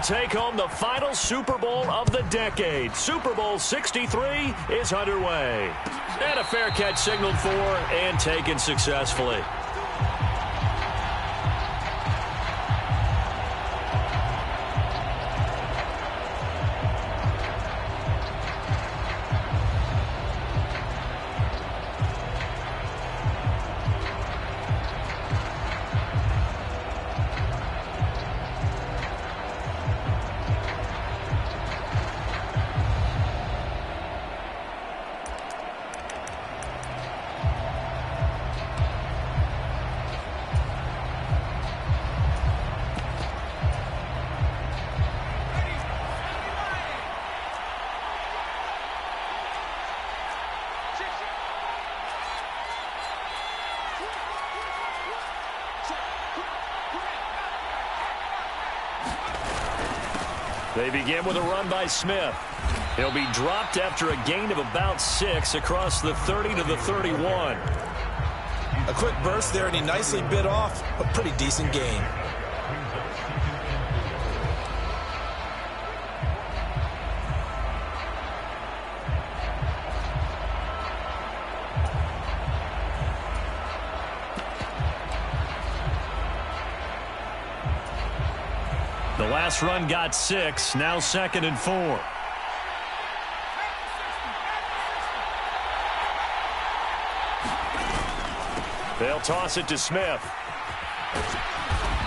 take home the final Super Bowl of the decade. Super Bowl 63 is underway. And a fair catch signaled for and taken successfully. They begin with a run by Smith. He'll be dropped after a gain of about 6 across the 30 to the 31. A quick burst there, and he nicely bit off a pretty decent gain. The last run got 6, now 2nd and 4. They'll toss it to Smith.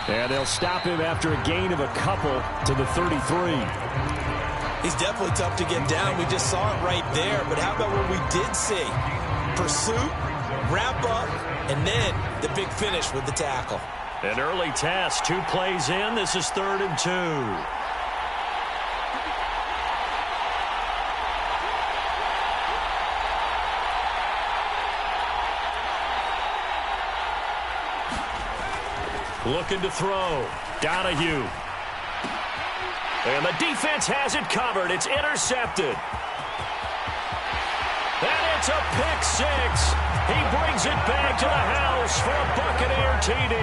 And they'll stop him after a gain of a couple to the 33. He's definitely tough to get down. We just saw it right there. But how about what we did see? Pursuit, wrap up, and then the big finish with the tackle. An early task, 2 plays in. This is 3rd and 2. Looking to throw. Donahue. And the defense has it covered. It's intercepted. And it's a pick 6. He brings it back to the house for a Buccaneer TD.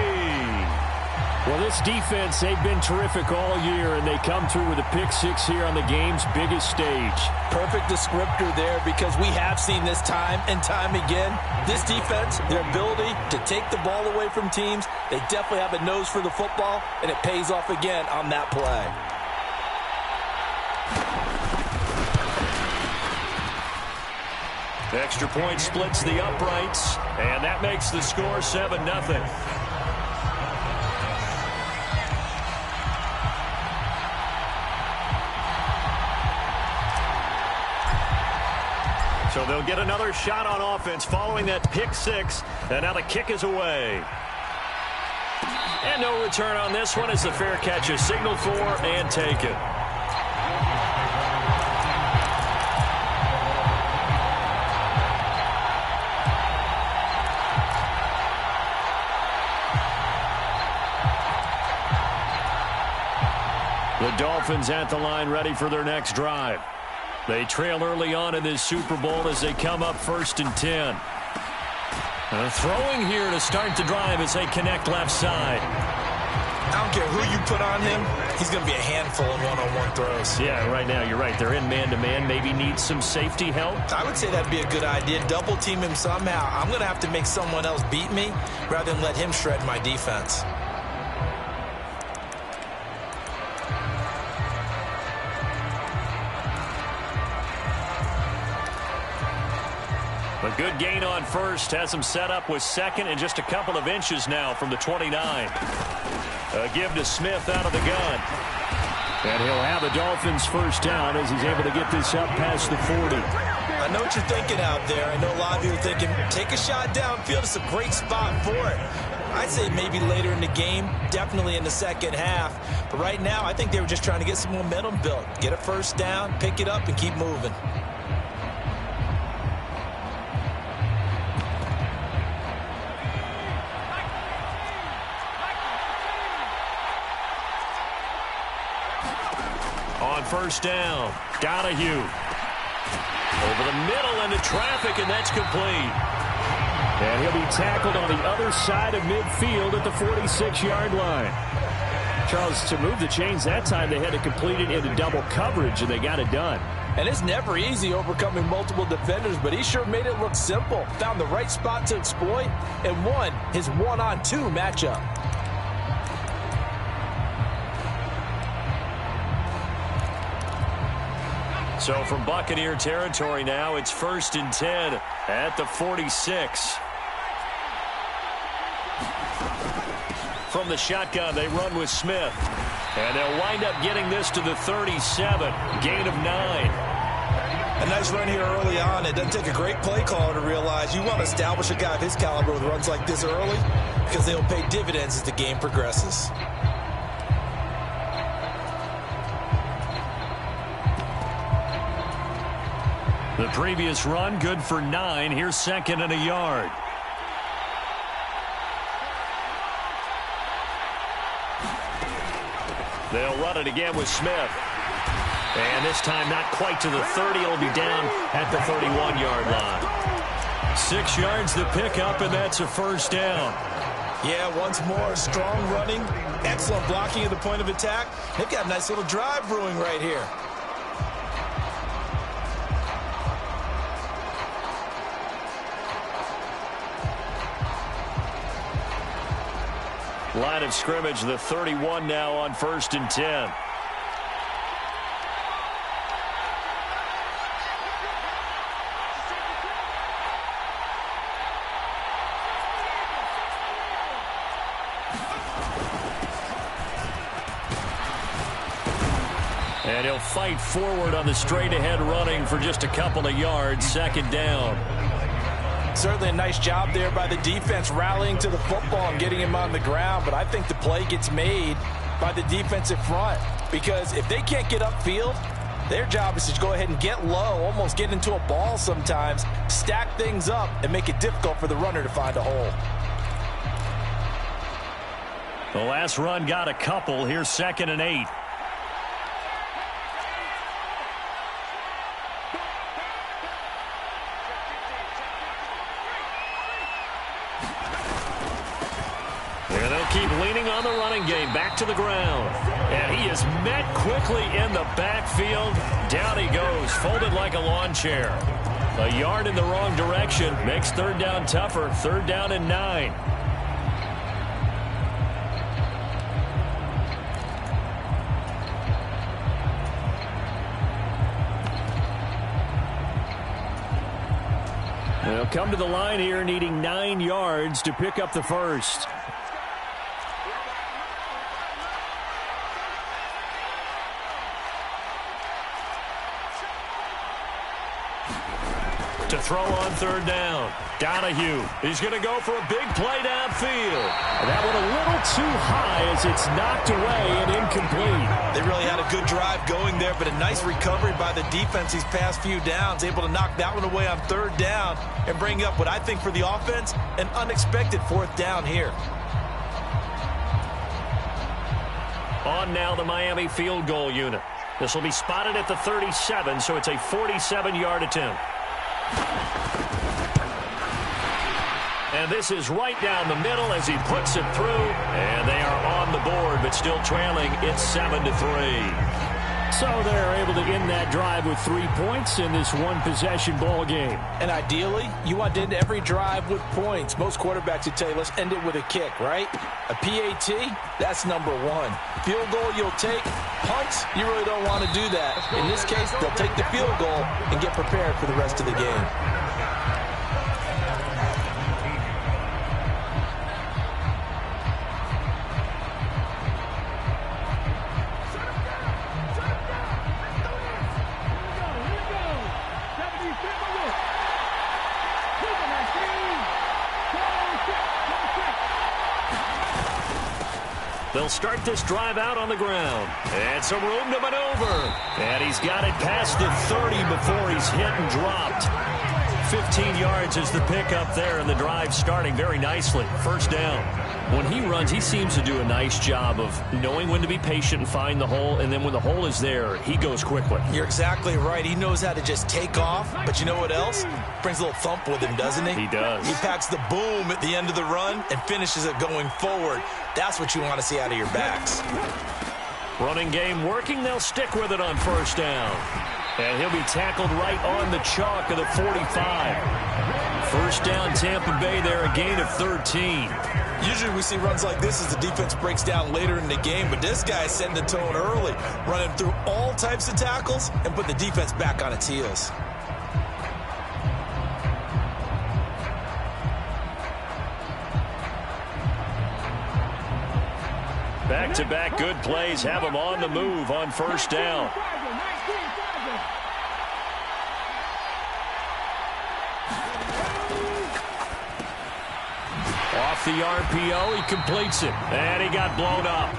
Well, this defense, they've been terrific all year, and they come through with a pick 6 here on the game's biggest stage. Perfect descriptor there, because we have seen this time and time again. This defense, their ability to take the ball away from teams, they definitely have a nose for the football, and it pays off again on that play. The extra point splits the uprights, and that makes the score 7-0. So they'll get another shot on offense following that pick 6, and now the kick is away. And no return on this one as the fair catch is signaled for and taken. The Dolphins at the line ready for their next drive. They trail early on in this Super Bowl as they come up 1st and 10. Throwing here to start the drive as they connect left side. I don't care who you put on him, he's going to be a handful in one-on-one throws. Yeah, right now you're right. They're in man-to-man. Maybe needs some safety help. I would say that'd be a good idea. Double team him somehow. I'm going to have to make someone else beat me rather than let him shred my defense. A good gain on 1st. Has him set up with 2nd and just a couple of inches now from the 29. A give to Smith out of the gun. And he'll have the Dolphins 1st down as he's able to get this up past the 40. I know what you're thinking out there. I know a lot of you are thinking, take a shot downfield. It's a great spot for it. I'd say maybe later in the game, definitely in the second half. But right now, I think they were just trying to get some momentum built. Get a 1st down, pick it up, and keep moving. On 1st down, Donahue. Over the middle into traffic, and that's complete. And he'll be tackled on the other side of midfield at the 46-yard line. Charles, to move the chains that time, they had to complete it into double coverage, and they got it done. And it's never easy overcoming multiple defenders, but he sure made it look simple. Found the right spot to exploit and won his one-on-two matchup. So from Buccaneer territory now, it's 1st and 10 at the 46. From the shotgun, they run with Smith. And they'll wind up getting this to the 37. Gain of 9. A nice run here early on. It doesn't take a great play caller to realize you want to establish a guy of his caliber with runs like this early because they'll pay dividends as the game progresses. The previous run, good for 9. Here's 2nd and a yard. They'll run it again with Smith. And this time not quite to the 30. It'll be down at the 31-yard line. 6 yards to pick up, and that's a 1st down. Yeah, once more, strong running, excellent blocking at the point of attack. They've got a nice little drive brewing right here. Line of scrimmage, the 31 now on 1st and 10. And he'll fight forward on the straight-ahead running for just a couple of yards. 2nd down. Certainly a nice job there by the defense rallying to the football and getting him on the ground, but I think the play gets made by the defensive front because if they can't get upfield, their job is to go ahead and get low, almost get into a ball sometimes, stack things up, and make it difficult for the runner to find a hole. The last run got a couple. Here's 2nd and 8. Keep leaning on the running game. Back to the ground. And he is met quickly in the backfield. Down he goes, folded like a lawn chair. A yard in the wrong direction. Makes 3rd down tougher. 3rd down and 9. They'll come to the line here needing 9 yards to pick up the 1st. To throw on 3rd down. Donahue. He's going to go for a big play downfield. That one a little too high as it's knocked away and incomplete. They really had a good drive going there, but a nice recovery by the defense these past few downs, able to knock that one away on 3rd down and bring up what I think for the offense, an unexpected 4th down here. On now the Miami field goal unit. This will be spotted at the 37, so it's a 47-yard attempt. And this is right down the middle as he puts it through. And they are on the board, but still trailing. It's 7-3. So they're able to end that drive with 3 points in this one-possession ball game. And ideally, you want to end every drive with points. Most quarterbacks would tell you, let's end it with a kick, right? A PAT, that's number 1. Field goal you'll take. Punts, you really don't want to do that. In this case, they'll take the field goal and get prepared for the rest of the game. They'll start this drive out on the ground. And some room to maneuver. And he's got it past the 30 before he's hit and dropped. 15 yards is the pickup there, and the drive starting very nicely. First down. When he runs, he seems to do a nice job of knowing when to be patient and find the hole, and then when the hole is there, he goes quickly. You're exactly right. He knows how to just take off, but you know what else? Brings a little thump with him, doesn't he? He does. He packs the boom at the end of the run and finishes it going forward. That's what you want to see out of your backs. Running game working. They'll stick with it on first down. And he'll be tackled right on the chalk of the 45. First down, Tampa Bay there, a gain of 13. Usually we see runs like this as the defense breaks down later in the game, but this guy's setting the tone early, running through all types of tackles and putting the defense back on its heels. Back-to-back good plays have them on the move on first down. Off the RPO, he completes it, and he got blown up.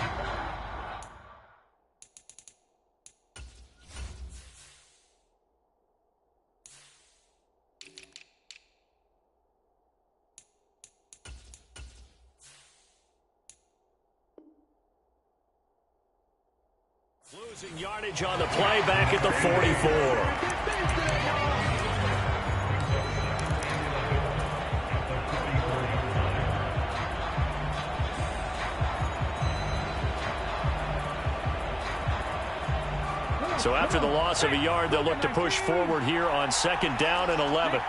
Losing yardage on the play back at the 44. So after the loss of a yard, they'll look to push forward here on second down and 11.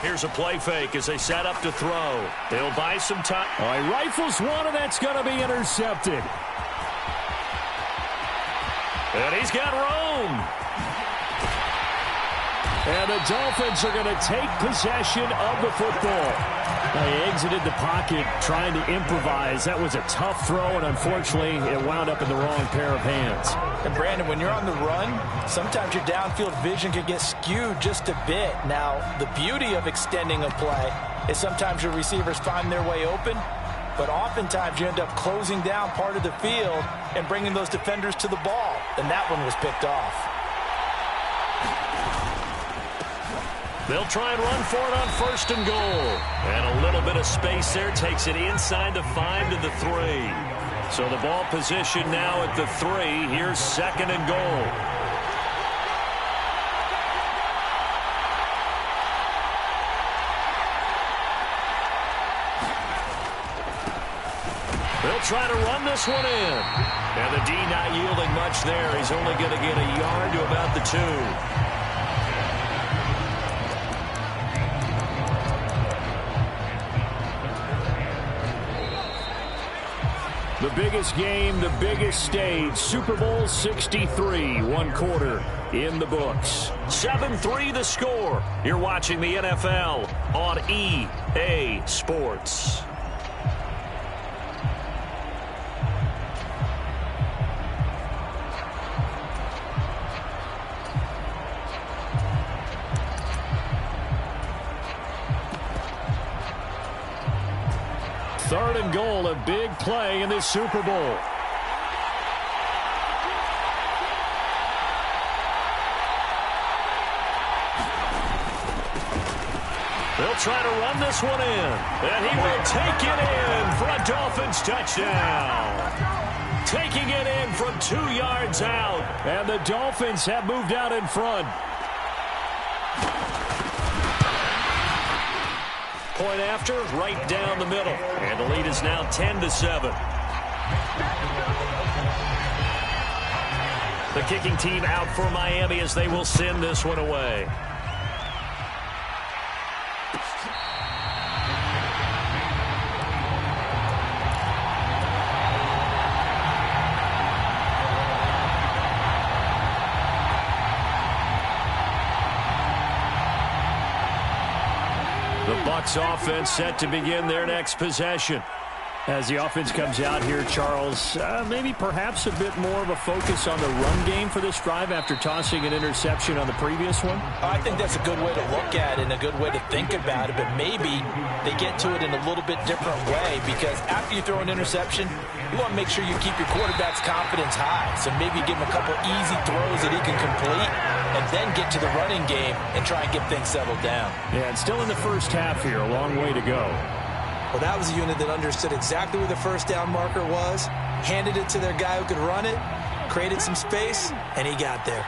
Here's a play fake as they set up to throw. They'll buy some time. All right, rifles one, and that's going to be intercepted. And he's got room. And the Dolphins are going to take possession of the football. They exited the pocket trying to improvise. That was a tough throw, and unfortunately, it wound up in the wrong pair of hands. And Brandon, when you're on the run, sometimes your downfield vision can get skewed just a bit. Now, the beauty of extending a play is sometimes your receivers find their way open, but oftentimes you end up closing down part of the field and bringing those defenders to the ball. And that one was picked off. They'll try and run for it on first and goal. And a little bit of space there takes it inside the 5 to the 3. So the ball position now at the 3. Here's second and goal. They'll try to run this one in. And the D not yielding much there. He's only going to get a yard to about the 2. The biggest game, the biggest stage, Super Bowl 63, 1 quarter in the books. 7-3 the score. You're watching the NFL on EA Sports. Third and goal, a big play in this Super Bowl. They'll try to run this one in. And he will take it in for a Dolphins touchdown. Taking it in from 2 yards out. And the Dolphins have moved out in front. Point after, right down the middle. And the lead is now 10-7. The kicking team out for Miami as they will send this one away. The Bucs offense set to begin their next possession. As the offense comes out here, Charles, maybe perhaps a bit more of a focus on the run game for this drive after tossing an interception on the previous one? I think that's a good way to look at it and a good way to think about it, but maybe they get to it in a little bit different way, because after you throw an interception, you want to make sure you keep your quarterback's confidence high. So maybe give him a couple easy throws that he can complete and then get to the running game and try and get things settled down. Yeah, and still in the first half here, a long way to go. Well, that was a unit that understood exactly where the first down marker was, handed it to their guy who could run it, created some space, and he got there.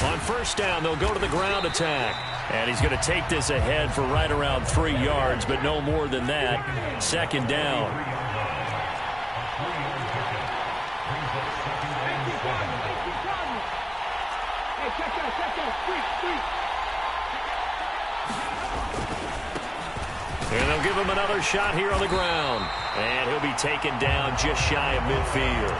On first down, they'll go to the ground attack. And he's going to take this ahead for right around 3 yards, but no more than that. Second down. And they'll give him another shot here on the ground. And he'll be taken down just shy of midfield.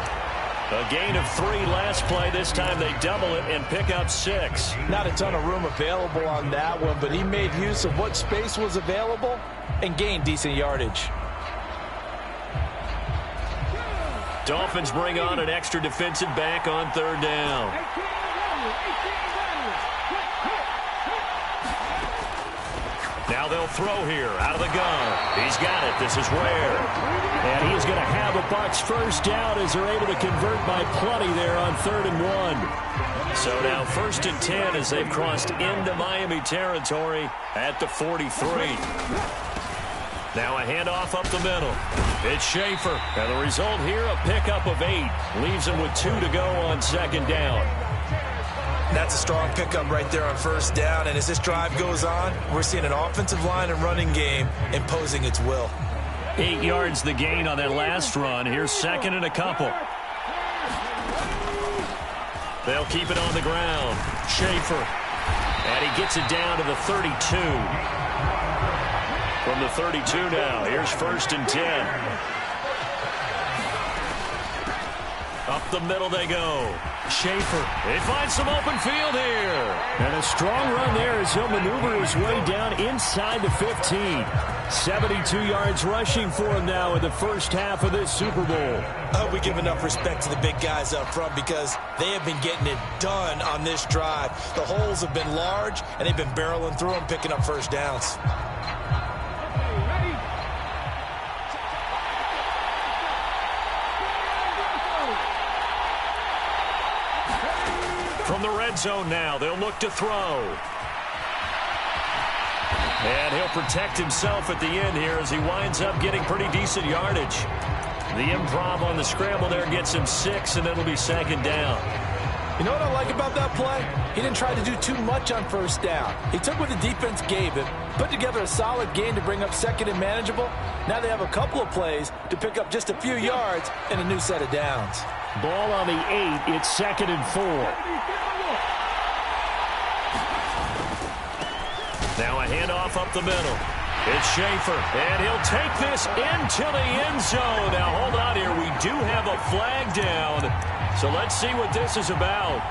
A gain of 3 last play. This time they double it and pick up 6. Not a ton of room available on that one, but he made use of what space was available and gained decent yardage. Dolphins bring on an extra defensive back on third down. Now they'll throw here out of the gun. He's got it. This is Ware. And he's going to have a Bucs first down as they're able to convert by plenty there on 3rd and 1. So now 1st and 10 as they've crossed into Miami territory at the 43. Now a handoff up the middle. It's Schaefer. And the result here, a pickup of 8. Leaves him with 2 to go on 2nd down. That's a strong pickup right there on 1st down. And as this drive goes on, we're seeing an offensive line and running game imposing its will. 8 yards the gain on that last run. Here's 2nd and a couple. They'll keep it on the ground. Schaefer. And he gets it down to the 32. From the 32 now. Here's 1st and 10. Up the middle they go. Schaefer. They find some open field here. And a strong run there as he'll maneuver his way down inside the 15. 72 yards rushing for him now in the first half of this Super Bowl. I hope we give enough respect to the big guys up front, because they have been getting it done on this drive. The holes have been large, and they've been barreling through them, picking up first downs. From the red zone now, they'll look to throw. And he'll protect himself at the end here as he winds up getting pretty decent yardage. The improv on the scramble there gets him 6, and it'll be 2nd down. You know what I like about that play? He didn't try to do too much on 1st down. He took what the defense gave him, put together a solid gain to bring up 2nd and manageable. Now they have a couple of plays to pick up just a few yards and a new set of downs. Ball on the 8. It's 2nd and 4. Now a handoff up the middle. It's Schaefer, and he'll take this into the end zone. Now, hold on here. We do have a flag down, so let's see what this is about.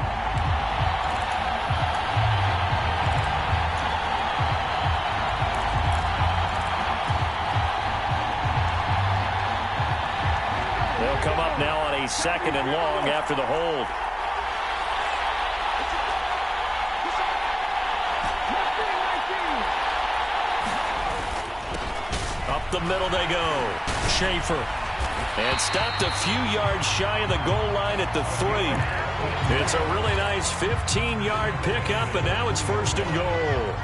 They'll come up now on a 2nd and long after the hold. Up the middle they go. Schaefer. And stopped a few yards shy of the goal line at the 3. It's a really nice 15-yard pickup, and now it's 1st and goal.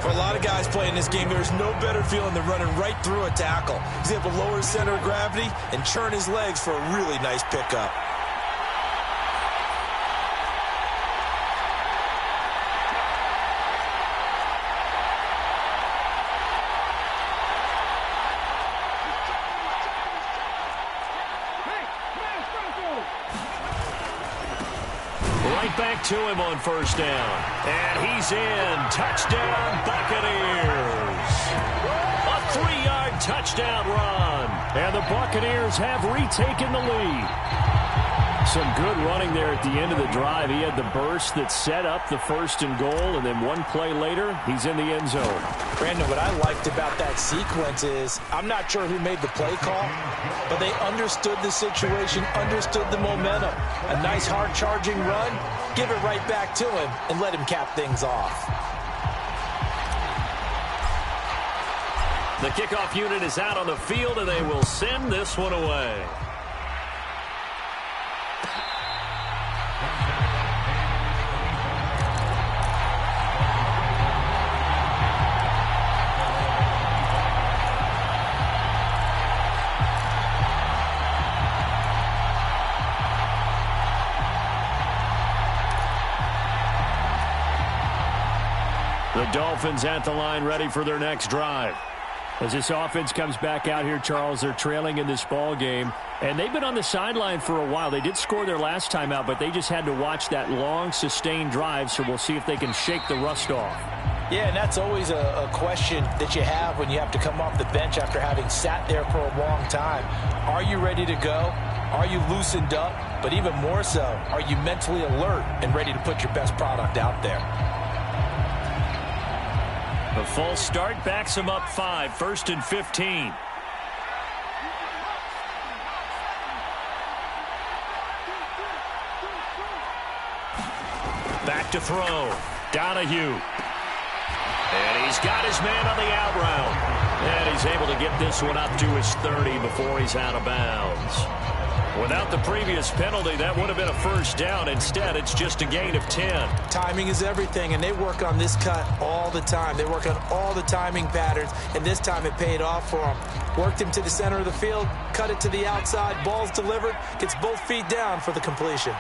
For a lot of guys playing this game, there's no better feeling than running right through a tackle. He's able to lower his center of gravity and churn his legs for a really nice pickup. Back to him on 1st down. And he's in. Touchdown, Buccaneers. A 3-yard touchdown run. And the Buccaneers have retaken the lead. Some good running there at the end of the drive. He had the burst that set up the 1st and goal, and then one play later, he's in the end zone. Brandon, what I liked about that sequence is I'm not sure who made the play call, but they understood the situation, understood the momentum. A nice hard-charging run, give it right back to him, and let him cap things off. The kickoff unit is out on the field, and they will send this one away. The Dolphins at the line, ready for their next drive. As this offense comes back out here, Charles, they're trailing in this ball game, and they've been on the sideline for a while. They did score their last time out, but they just had to watch that long, sustained drive, so we'll see if they can shake the rust off. Yeah, and that's always a question that you have when you have to come off the bench after having sat there for a long time. Are you ready to go? Are you loosened up? But even more so, are you mentally alert and ready to put your best product out there? The false start backs him up 5, 1st and 15. Back to throw. Donahue. And he's got his man on the out route. And he's able to get this one up to his 30 before he's out of bounds. Without the previous penalty, that would have been a 1st down. Instead, it's just a gain of 10. Timing is everything, and they work on this cut all the time. They work on all the timing patterns, and this time it paid off for them. Worked him to the center of the field, cut it to the outside, ball's delivered, gets both feet down for the completion.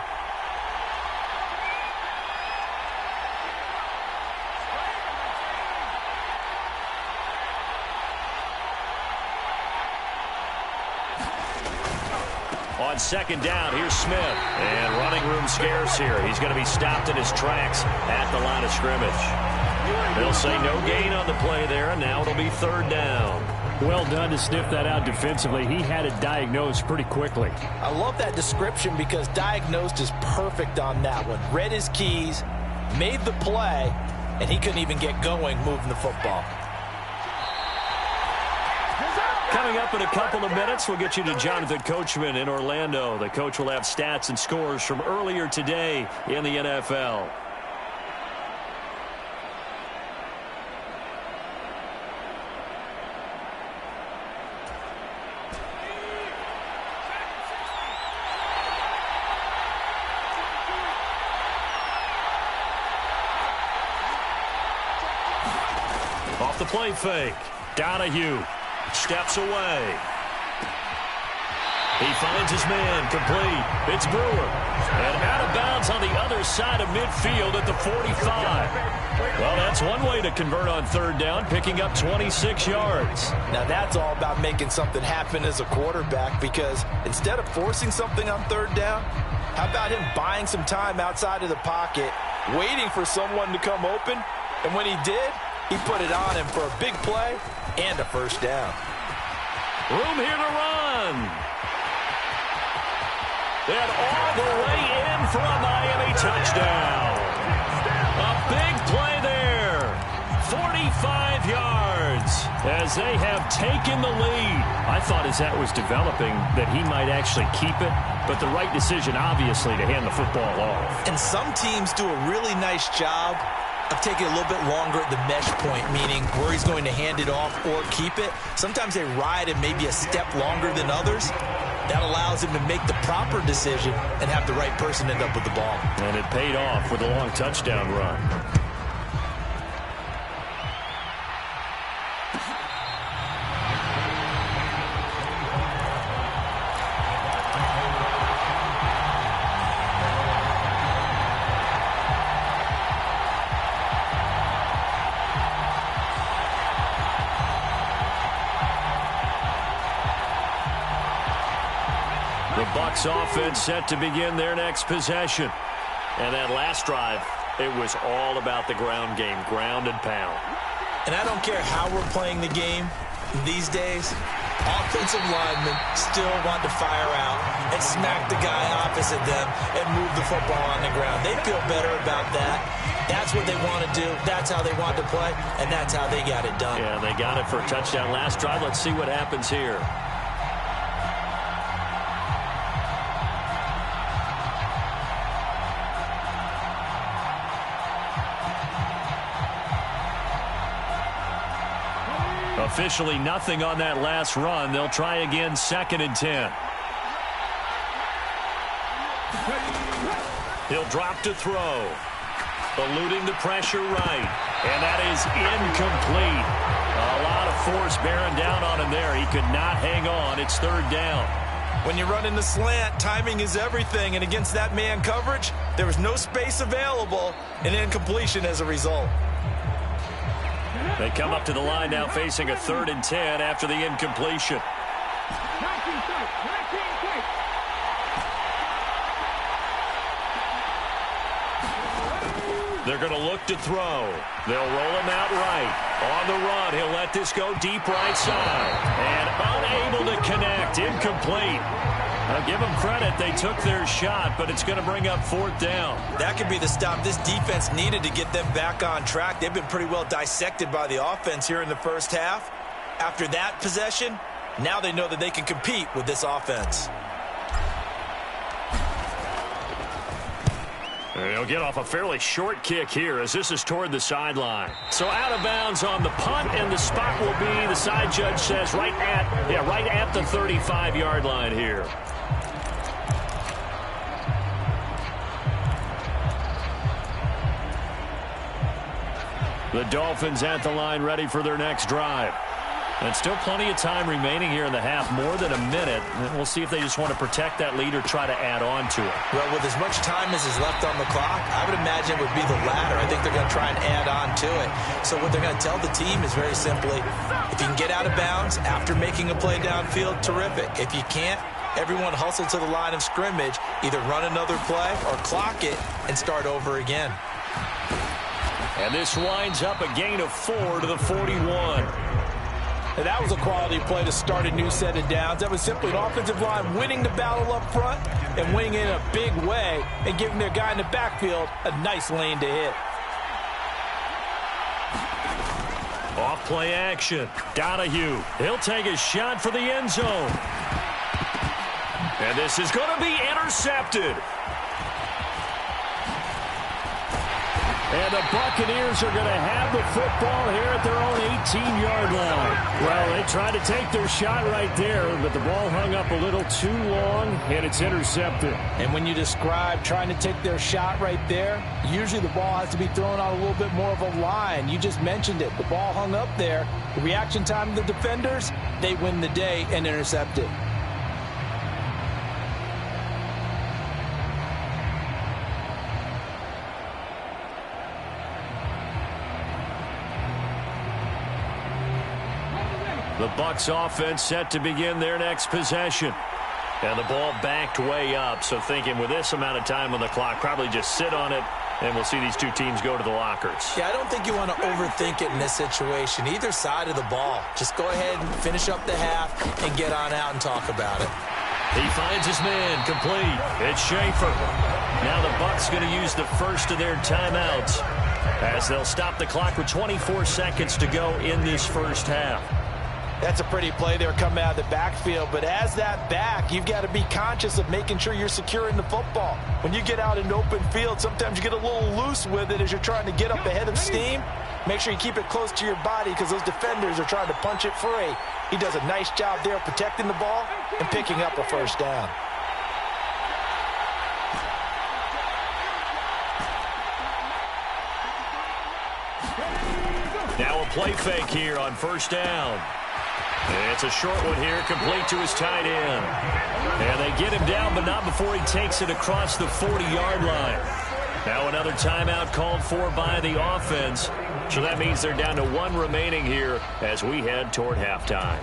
On 2nd down, here's Smith. And running room scarce here. He's going to be stopped in his tracks at the line of scrimmage. They'll say no gain on the play there, and now it'll be 3rd down. Well done to sniff that out defensively. He had it diagnosed pretty quickly. I love that description because diagnosed is perfect on that one. Read his keys, made the play, and he couldn't even get going moving the football. Coming up in a couple of minutes, we'll get you to Jonathan Coachman in Orlando. The coach will have stats and scores from earlier today in the NFL. Off the play fake, Donahue steps away. He finds his man complete. It's Brewer. And out of bounds on the other side of midfield at the 45. Well, that's one way to convert on 3rd down, picking up 26 yards. Now that's all about making something happen as a quarterback, because instead of forcing something on 3rd down, how about him buying some time outside of the pocket, waiting for someone to come open, and when he did, he put it on him for a big play and a 1st down. Room here to run. And all the way in for a Miami touchdown. A big play there. 45 yards as they have taken the lead. I thought as that was developing that he might actually keep it, but the right decision, obviously, to hand the football off. And some teams do a really nice job of taking a little bit longer at the mesh point, meaning where he's going to hand it off or keep it. Sometimes they ride it maybe a step longer than others. That allows him to make the proper decision and have the right person end up with the ball. And it paid off with a long touchdown run. The Bucs offense set to begin their next possession. And that last drive, it was all about the ground game, ground and pound. And I don't care how we're playing the game these days, Offensive linemen still want to fire out and smack the guy opposite them and move the football on the ground. They feel better about that. That's what they want to do. That's how they want to play, and that's how they got it done. Yeah, they got it for a touchdown last drive. Let's see what happens here. Officially nothing on that last run. They'll try again, 2nd and 10. He'll drop to throw. Eluding the pressure right. And that is incomplete. A lot of force bearing down on him there. He could not hang on. It's 3rd down. When you run in the slant, timing is everything. And against that man coverage, there was no space available, and incompletion as a result. They come up to the line now facing a 3rd and 10 after the incompletion. They're going to look to throw. They'll roll him out right. On the run, he'll let this go deep right side. And unable to connect. Incomplete. I'll give them credit. They took their shot, but it's going to bring up 4th down. That could be the stop this defense needed to get them back on track. They've been pretty well dissected by the offense here in the first half. After that possession, now they know that they can compete with this offense. He'll get off a fairly short kick here as this is toward the sideline. So out of bounds on the punt, and the spot will be, the side judge says, right at the 35-yard line here. The Dolphins at the line ready for their next drive. And still plenty of time remaining here in the half, more than a minute. And we'll see if they just want to protect that lead or try to add on to it. Well, with as much time as is left on the clock, I would imagine it would be the latter. I think they're going to try and add on to it. So what they're going to tell the team is very simply, if you can get out of bounds after making a play downfield, terrific. If you can't, everyone hustle to the line of scrimmage, either run another play or clock it and start over again. And this winds up a gain of 4 to the 41. And that was a quality play to start a new set of downs. That was simply an offensive line winning the battle up front and winning it in a big way and giving their guy in the backfield a nice lane to hit. Off play action. Donahue. He'll take a shot for the end zone. And this is going to be intercepted. And the Buccaneers are going to have the football here at their own 18-yard line. Well, they tried to take their shot right there, but the ball hung up a little too long, and it's intercepted. And when you describe trying to take their shot right there, usually the ball has to be thrown on a little bit more of a line. You just mentioned it. The ball hung up there. The reaction time of the defenders, they win the day and intercept it. The Bucs offense set to begin their next possession. And the ball backed way up, so thinking with this amount of time on the clock, probably just sit on it, and we'll see these two teams go to the lockers. Yeah, I don't think you want to overthink it in this situation. Either side of the ball. Just go ahead and finish up the half and get on out and talk about it. He finds his man, complete. It's Schaefer. Now the Bucs going to use the first of their timeouts as they'll stop the clock with 24 seconds to go in this first half. That's a pretty play there coming out of the backfield, but as that back, you've got to be conscious of making sure you're securing the football. When you get out in open field, sometimes you get a little loose with it as you're trying to get up ahead of steam. Make sure you keep it close to your body because those defenders are trying to punch it free. He does a nice job there protecting the ball and picking up a first down. Now a play fake here on first down. It's a short one here, complete to his tight end. And they get him down, but not before he takes it across the 40-yard line. Now another timeout called for by the offense. So that means they're down to one remaining here as we head toward halftime.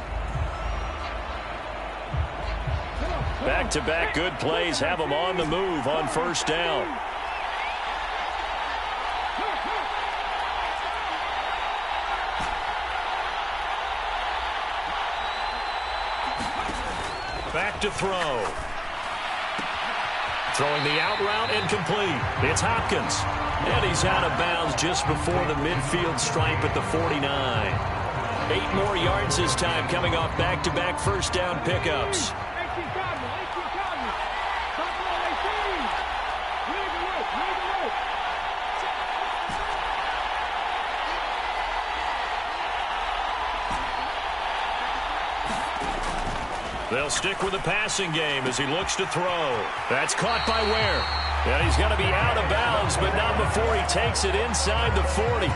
Back-to-back good plays have them on the move on first down. back to throw. Throwing the out route incomplete. It's Hopkins. And he's out of bounds just before the midfield stripe at the 49. 8 more yards this time coming off back-to-back first down pickups. They'll stick with the passing game as he looks to throw. That's caught by Ware. And he's going to be out of bounds, but not before he takes it inside the 40.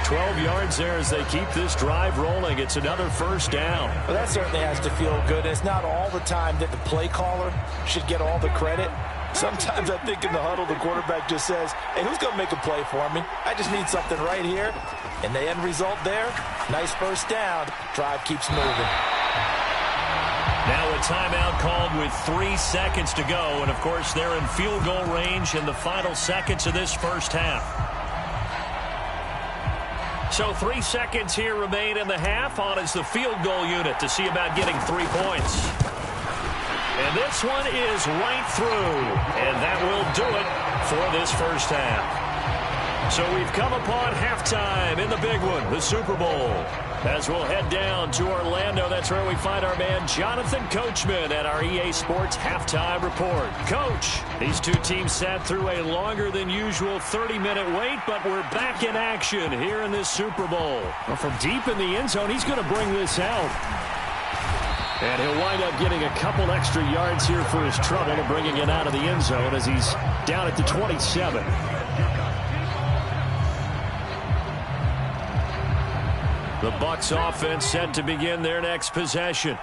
12 yards there as they keep this drive rolling. It's another first down. Well, that certainly has to feel good. It's not all the time that the play caller should get all the credit. Sometimes I think in the huddle, the quarterback just says, hey, who's going to make a play for me? I just need something right here. And the end result there, nice first down. Drive keeps moving. Now a timeout called with 3 seconds to go. And, of course, they're in field goal range in the final seconds of this first half. So 3 seconds here remain in the half. On is the field goal unit to see about getting 3 points. And this one is right through. And that will do it for this first half. So we've come upon halftime in the big one, the Super Bowl. As we'll head down to Orlando, that's where we find our man Jonathan Coachman at our EA Sports Halftime Report. Coach, these two teams sat through a longer than usual 30-minute wait, but we're back in action here in this Super Bowl. Well, from deep in the end zone, he's going to bring this out. And he'll wind up getting a couple extra yards here for his trouble and bringing it out of the end zone as he's down at the 27. The Bucs offense set to begin their next possession.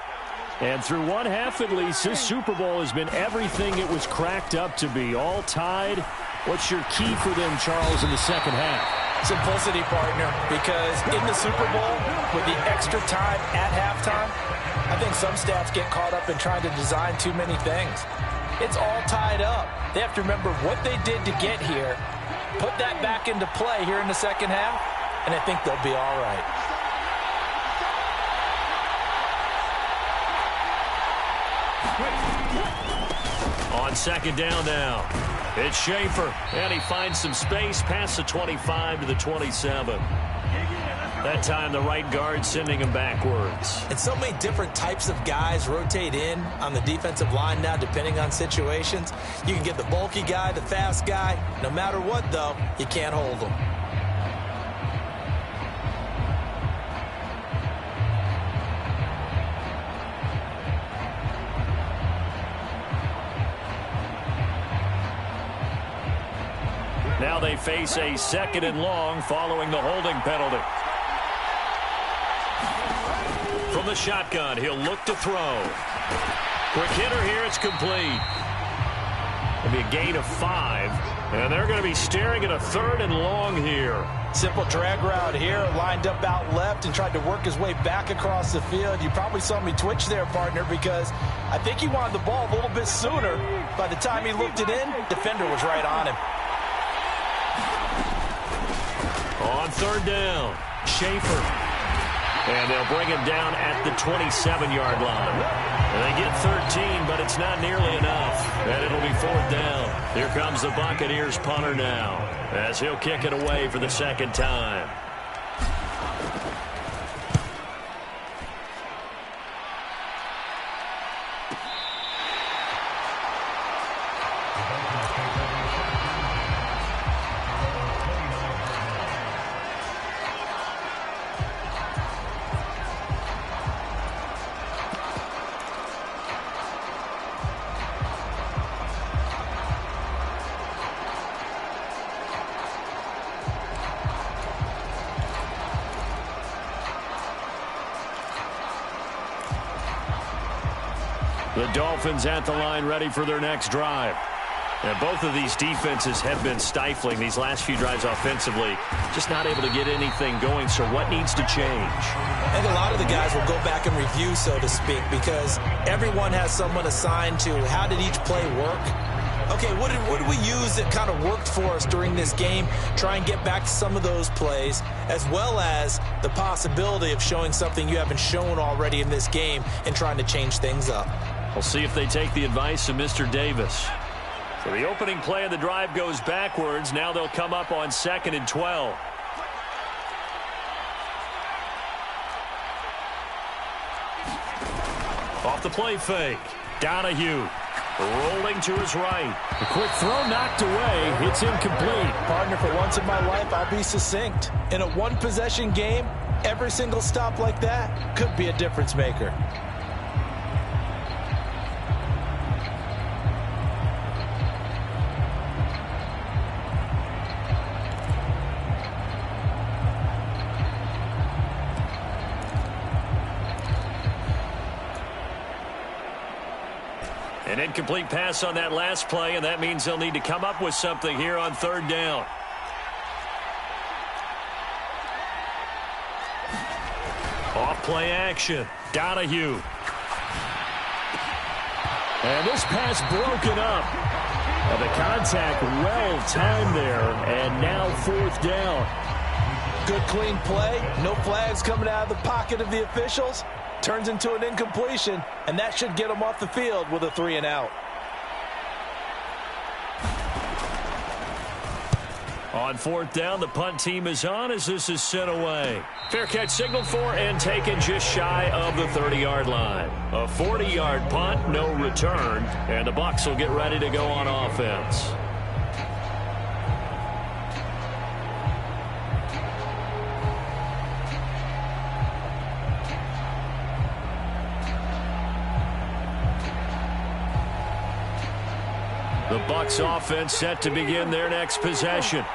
And through one half at least, this Super Bowl has been everything it was cracked up to be. All tied. What's your key for them, Charles, in the second half? Simplicity, partner, because in the Super Bowl, with the extra time at halftime, I think some staffs get caught up in trying to design too many things. It's all tied up. They have to remember what they did to get here, put that back into play here in the second half, and I think they'll be all right. On second down now, it's Schaefer, and he finds some space past the 25 to the 27. That time the right guard sending him backwards. And so many different types of guys rotate in on the defensive line now depending on situations. You can get the bulky guy, the fast guy. No matter what, though, you can't hold them. Now they face a second and long following the holding penalty. From the shotgun, he'll look to throw. Quick hitter here, it's complete. It'll be a gain of 5, and they're going to be staring at a third and long here. Simple drag route here, lined up out left and tried to work his way back across the field. You probably saw me twitch there, partner, because I think he wanted the ball a little bit sooner. By the time he looked it in, defender was right on him. On third down, Schaefer. And they'll bring him down at the 27-yard line. And they get 13, but it's not nearly enough. And it'll be fourth down. Here comes the Buccaneers punter now, as he'll kick it away for the second time. The Dolphins at the line ready for their next drive. And both of these defenses have been stifling these last few drives offensively. Just not able to get anything going, so what needs to change? I think a lot of the guys will go back and review, so to speak, because everyone has someone assigned to how did each play work. Okay, what did we use that kind of worked for us during this game? Try and get back to some of those plays, as well as the possibility of showing something you haven't shown already in this game and trying to change things up. We'll see if they take the advice of Mr. Davis. So the opening play of the drive goes backwards. Now they'll come up on 2nd and 12. Off the play fake. Donahue rolling to his right. A quick throw knocked away. It's incomplete. Partner, for once in my life, I'll be succinct. In a one-possession game, every single stop like that could be a difference maker. An incomplete pass on that last play, and that means they'll need to come up with something here on 3rd down. Off play action. Donahue. And this pass broken up. And the contact well timed there, and now 4th down. Good clean play. No flags coming out of the pocket of the officials. Turns into an incompletion, and that should get them off the field with a 3-and-out. On 4th down, the punt team is on as this is sent away. Fair catch signaled for and taken just shy of the 30-yard line. A 40-yard punt, no return, and the Bucs will get ready to go on offense. The Bucs offense set to begin their next possession.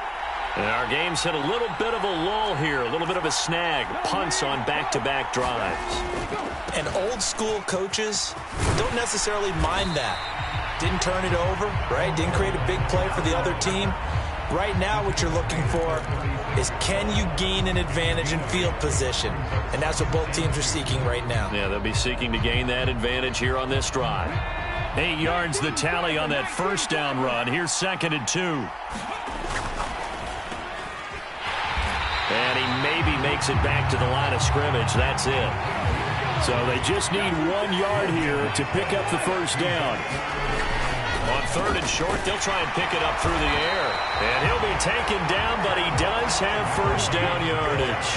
And our game's hit a little bit of a lull here, a little bit of a snag. Punts on back-to-back drives. And old-school coaches don't necessarily mind that. Didn't turn it over, right? Didn't create a big play for the other team. Right now what you're looking for is, can you gain an advantage in field position? And that's what both teams are seeking right now. Yeah, they'll be seeking to gain that advantage here on this drive. 8 yards the tally on that 1st down run. Here's 2nd and 2. And he maybe makes it back to the line of scrimmage. That's it. So they just need 1 yard here to pick up the 1st down. On 3rd and short, they'll try and pick it up through the air. And he'll be taken down, but he does have 1st down yardage.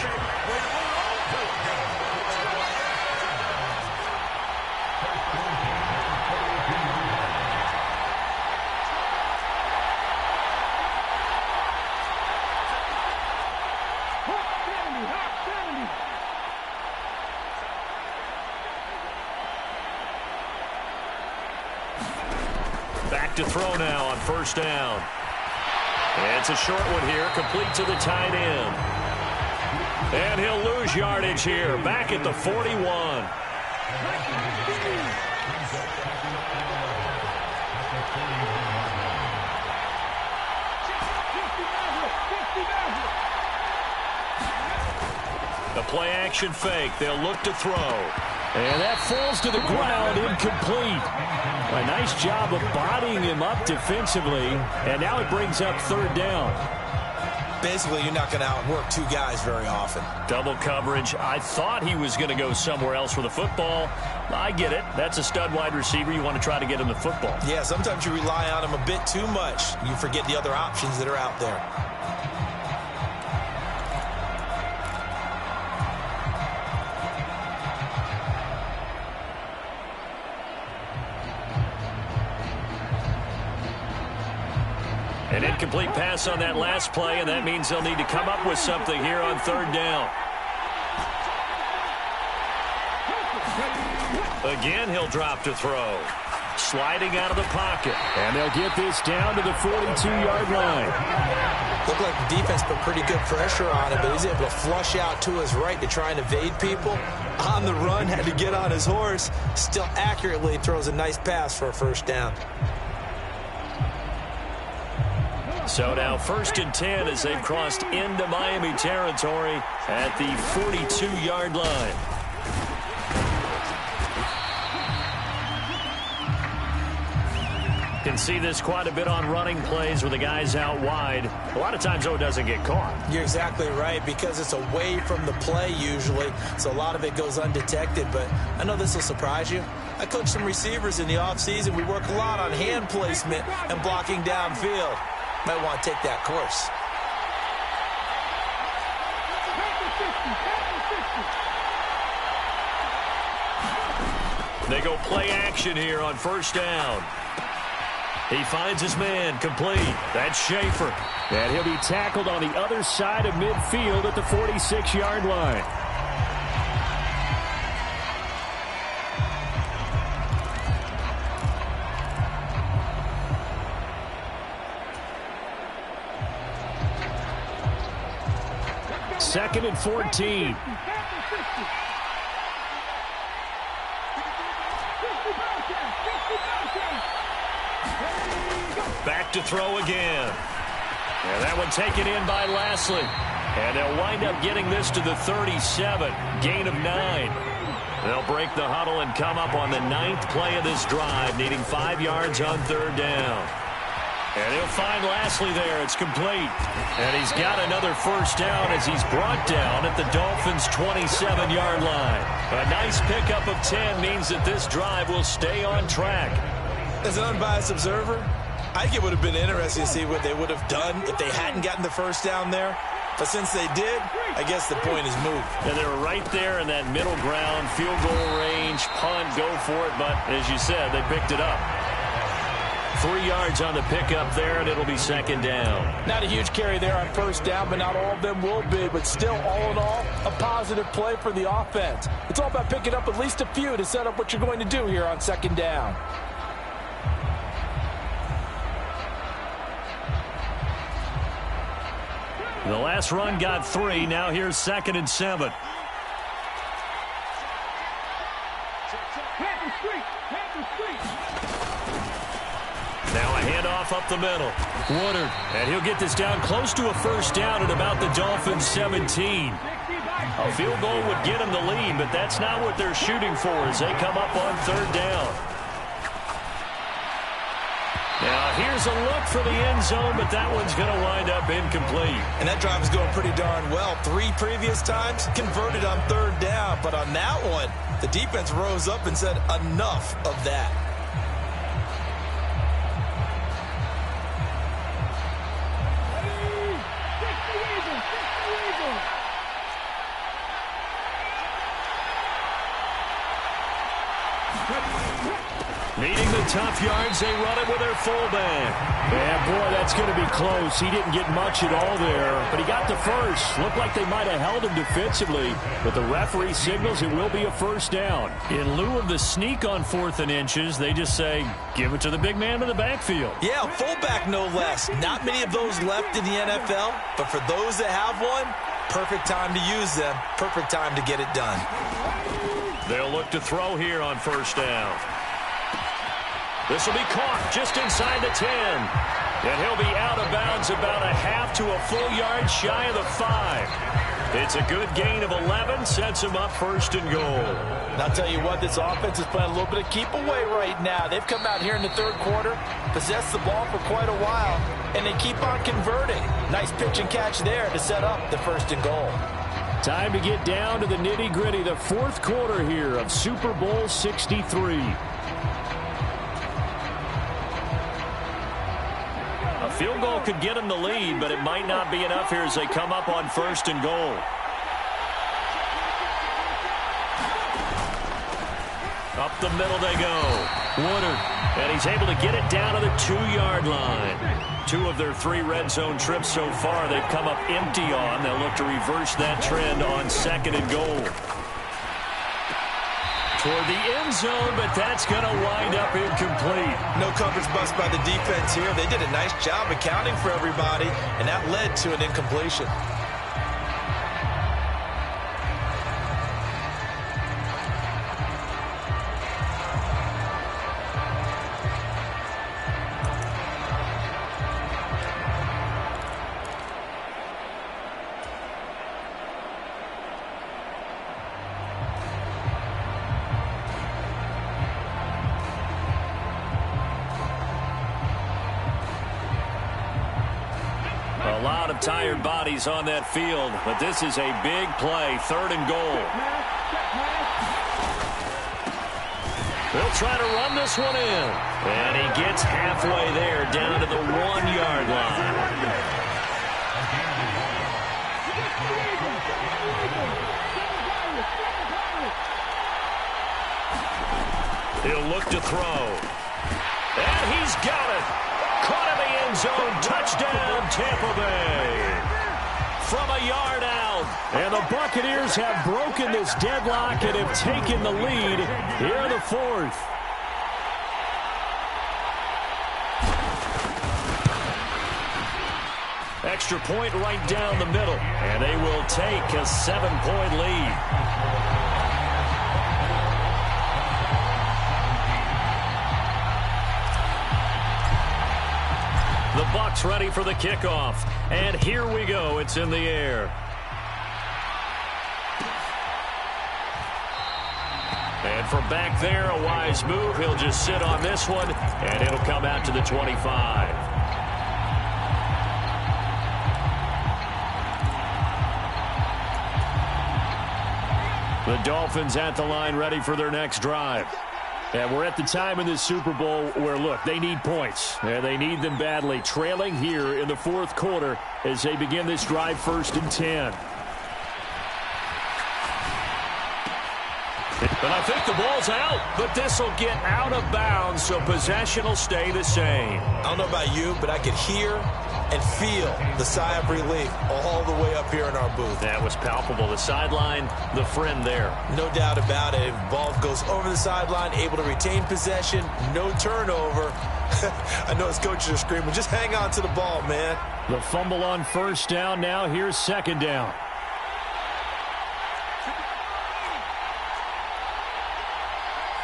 To throw now on 1st down. And it's a short one here, complete to the tight end. And he'll lose yardage here, back at the 41. The play action fake, they'll look to throw. And that falls to the ground, incomplete. A nice job of bodying him up defensively, and now it brings up 3rd down. Basically, you're not going to outwork two guys very often. Double coverage. I thought he was going to go somewhere else for the football. I get it. That's a stud wide receiver. You want to try to get him the football. Yeah, sometimes you rely on him a bit too much. You forget the other options that are out there. An incomplete pass on that last play, and that means they'll need to come up with something here on 3rd down. Again, he'll drop to throw. Sliding out of the pocket. And they'll get this down to the 42-yard line. Looked like the defense put pretty good pressure on him, but he's able to flush out to his right to try and evade people. On the run, had to get on his horse. Still accurately throws a nice pass for a 1st down. So now 1st and 10 as they've crossed into Miami territory at the 42-yard line. You can see this quite a bit on running plays with the guys out wide. A lot of times, though, it doesn't get caught. You're exactly right, because it's away from the play usually, so a lot of it goes undetected. But I know this will surprise you. I coach some receivers in the offseason. We work a lot on hand placement and blocking downfield. Might want to take that course. They go play action here on first down. He finds his man, complete. That's Schaefer. And he'll be tackled on the other side of midfield at the 46-yard line. Second and 14. Back to throw again. And that one taken in by Lashley. And they'll wind up getting this to the 37. Gain of 9. They'll break the huddle and come up on the 9th play of this drive, needing 5 yards on third down. And he'll find Lashley there. It's complete. And he's got another first down as he's brought down at the Dolphins' 27-yard line. A nice pickup of 10 means that this drive will stay on track. As an unbiased observer, I think it would have been interesting to see what they would have done if they hadn't gotten the first down there. But since they did, I guess the point is moved. And they were right there in that middle ground, field goal range, punt, go for it. But as you said, they picked it up. 3 yards on the pickup there, and it'll be second down. Not a huge carry there on first down, but not all of them will be. But still, all in all, a positive play for the offense. It's all about picking up at least a few to set up what you're going to do here on second down. The last run got 3. Now here's second and 7. Now a handoff up the middle. Woodard. And he'll get this down close to a first down at about the Dolphins' 17. A field goal would get them the lead, but that's not what they're shooting for as they come up on third down. Now here's a look for the end zone, but that one's going to wind up incomplete. And that drive is going pretty darn well. 3 previous times converted on third down. But on that one, the defense rose up and said enough of that. Needing the tough yards, they run it with their fullback. Yeah, boy, that's going to be close. He didn't get much at all there, but he got the first. Looked like they might have held him defensively, but the referee signals it will be a first down. In lieu of the sneak on 4th and inches, they just say, give it to the big man in the backfield. Yeah, fullback no less. Not many of those left in the NFL, but for those that have one, perfect time to use them. Perfect time to get it done. They'll look to throw here on first down. This will be caught just inside the 10. And he'll be out of bounds about a half to a full yard shy of the 5. It's a good gain of 11, sets him up first and goal. And I'll tell you what, this offense is playing a little bit of keep away right now. They've come out here in the third quarter, possessed the ball for quite a while, and they keep on converting. Nice pitch and catch there to set up the first and goal. Time to get down to the nitty-gritty, the fourth quarter here of Super Bowl 63. A field goal could get them the lead, but it might not be enough here as they come up on first and goal. Up the middle they go. Woodard, and he's able to get it down to the 2-yard line. 2 of their 3 red zone trips so far they've come up empty on. They'll look to reverse that trend on second and goal. Toward the end zone, but that's going to wind up incomplete. No coverage bust by the defense here. They did a nice job accounting for everybody, and that led to an incompletion. A lot of tired bodies on that field, but this is a big play, third and goal. They'll try to run this one in. And he gets halfway there, down to the 1-yard line. He'll look to throw. And he's got it. Caught in the end zone. Touchdown, Tampa Bay. From a yard out. And the Buccaneers have broken this deadlock and have taken the lead here in the fourth. Extra point right down the middle. And they will take a 7-point lead. The Bucs ready for the kickoff. And here we go. It's in the air. And from back there, a wise move. He'll just sit on this one, and it'll come out to the 25. The Dolphins at the line ready for their next drive. And we're at the time in this Super Bowl where, look, they need points. And they need them badly. Trailing here in the fourth quarter as they begin this drive 1st and 10. But I think the ball's out. But this will get out of bounds, so possession will stay the same. I don't know about you, but I could hear and feel the sigh of relief all the way up here in our booth. That was palpable. The sideline, the friend there. No doubt about it. If the ball goes over the sideline, able to retain possession, no turnover. I know his coaches are screaming, just hang on to the ball, man. The fumble on 1st down. Now here's 2nd down.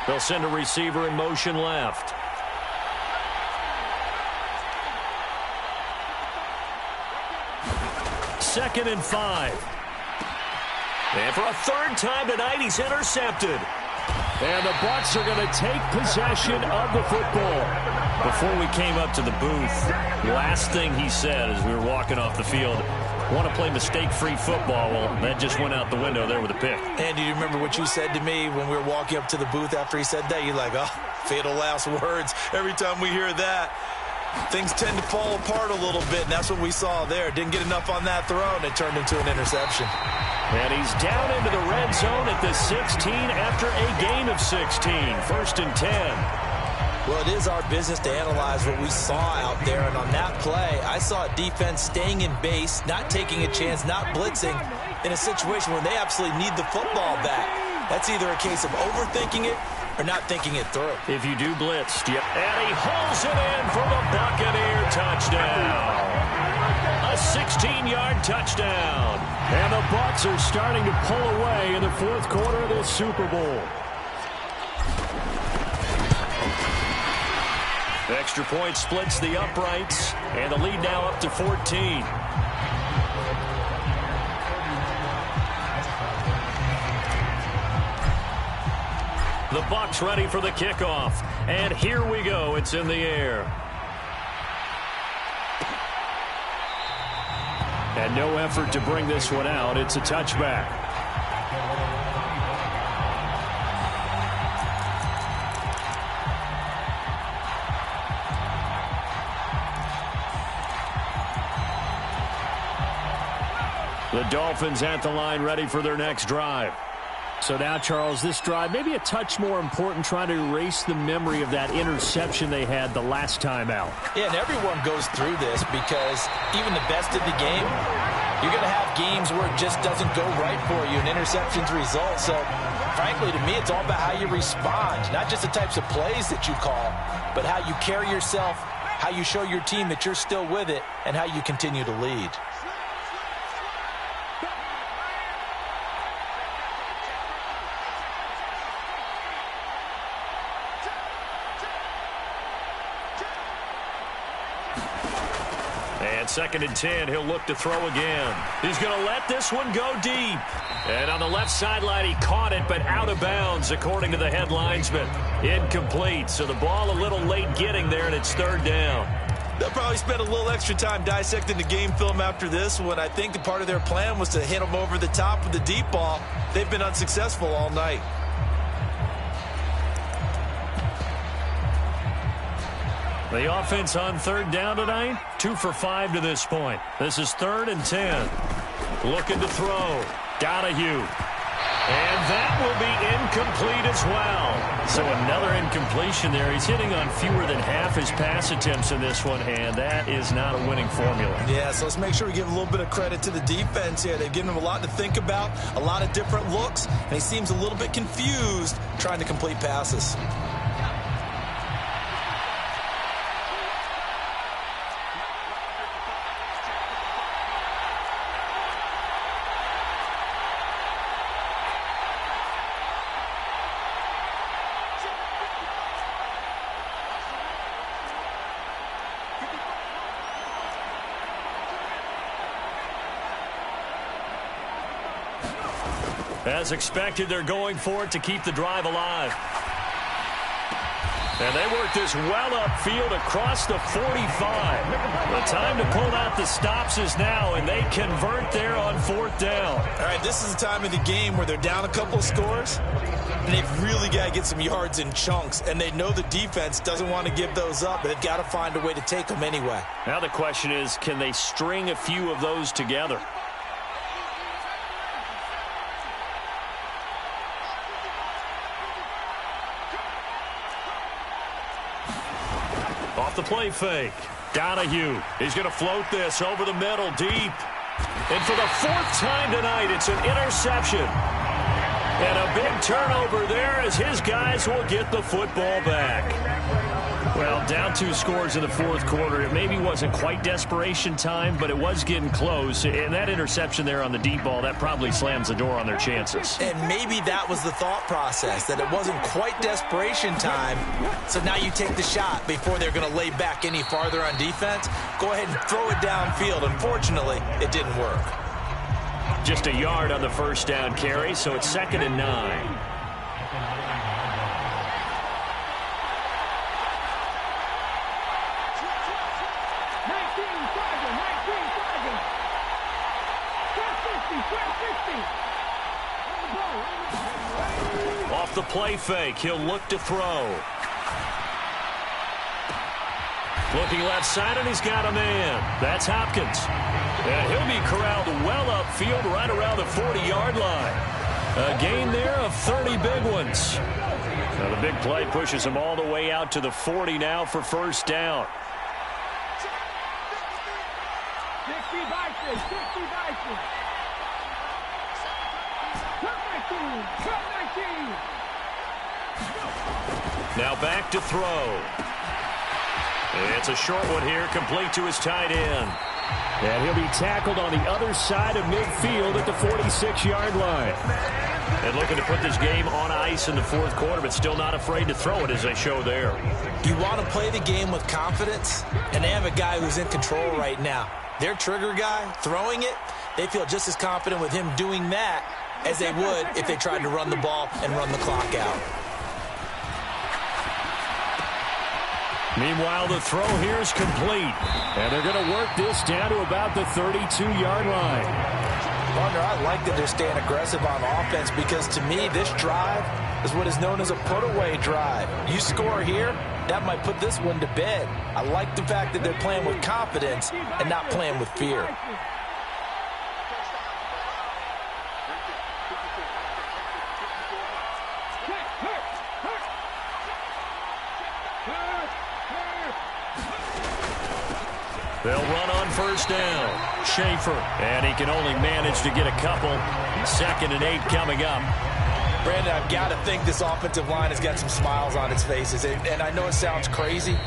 They'll send a receiver in motion left. Second and 5. And for a 3rd time tonight, he's intercepted. And the Bucs are going to take possession of the football. Before we came up to the booth, last thing he said as we were walking off the field, want to play mistake-free football. Well, that just went out the window there with a pick. And do you remember what you said to me when we were walking up to the booth after he said that? You're like, oh, fatal last words. Every time we hear that, things tend to fall apart a little bit, and that's what we saw there. Didn't get enough on that throw, and it turned into an interception. And he's down into the red zone at the 16 after a gain of 16. 1st and 10. Well, it is our business to analyze what we saw out there, and on that play, I saw a defense staying in base, not taking a chance, not blitzing, in a situation where they absolutely need the football back. That's either a case of overthinking it or not thinking it through. If you do blitz, yep. And he hauls it in for the Buccaneer touchdown. A 16-yard touchdown. And the Bucs are starting to pull away in the fourth quarter of this Super Bowl. Extra point splits the uprights, and the lead now up to 14. The Bucs ready for the kickoff, and here we go. It's in the air. And no effort to bring this one out. It's a touchback. The Dolphins at the line ready for their next drive. So now, Charles, this drive maybe a touch more important, trying to erase the memory of that interception they had the last time out. Yeah, and everyone goes through this because even the best of the game, you're going to have games where it just doesn't go right for you, and interceptions result. So, frankly, to me, it's all about how you respond, not just the types of plays that you call, but how you carry yourself, how you show your team that you're still with it, and how you continue to lead. And 2nd and 10, he'll look to throw again. He's going to let this one go deep. And on the left sideline, he caught it, but out of bounds, according to the head linesman. Incomplete, so the ball a little late getting there, and it's 3rd down. They'll probably spend a little extra time dissecting the game film after this one. I think the part of their plan was to hit them over the top with the deep ball. They've been unsuccessful all night. The offense on third down tonight, 2 for 5 to this point. This is 3rd and 10. Looking to throw. Donahue. And that will be incomplete as well. So another incompletion there. He's hitting on fewer than half his pass attempts in this one, and that is not a winning formula. Yeah, so let's make sure we give a little bit of credit to the defense here. They've given him a lot to think about, a lot of different looks, and he seems a little bit confused trying to complete passes. As expected, they're going for it to keep the drive alive. And they work this well upfield across the 45. The time to pull out the stops is now, and they convert there on 4th down. All right, this is the time of the game where they're down a couple of scores, and they've really got to get some yards in chunks, and they know the defense doesn't want to give those up, but they've got to find a way to take them anyway. Now the question is, can they string a few of those together? Off the play fake. Donahue. He's going to float this over the middle deep. And for the 4th time tonight, it's an interception. And a big turnover there as his guys will get the football back. Well, down 2 scores in the 4th quarter. It maybe wasn't quite desperation time, but it was getting close. And that interception there on the deep ball, that probably slams the door on their chances. And maybe that was the thought process, that it wasn't quite desperation time. So now you take the shot before they're going to lay back any farther on defense. Go ahead and throw it downfield. Unfortunately, it didn't work. Just a yard on the 1st down carry, so it's 2nd and 9. Off the play fake, he'll look to throw. Looking left side, and he's got a man. That's Hopkins. And he'll be corralled well upfield right around the 40-yard line. A gain there of 30 big ones. Now the big play pushes him all the way out to the 40 now for 1st down. 60 Vikings, 60 Vikings. 19. Now back to throw. It's a short one here, complete to his tight end. And he'll be tackled on the other side of midfield at the 46-yard line. And looking to put this game on ice in the 4th quarter, but still not afraid to throw it as they show there. You want to play the game with confidence, and they have a guy who's in control right now. Their trigger guy, throwing it, they feel just as confident with him doing that as they would if they tried to run the ball and run the clock out. Meanwhile, the throw here is complete. And they're going to work this down to about the 32-yard line. Partner, I like that they're staying aggressive on offense because, to me, this drive is what is known as a put-away drive. You score here, that might put this one to bed. I like the fact that they're playing with confidence and not playing with fear. They'll run on 1st down. Schaefer, and he can only manage to get a couple. 2nd and 8 coming up. Brandon, I've got to think this offensive line has got some smiles on its faces. And I know it sounds crazy,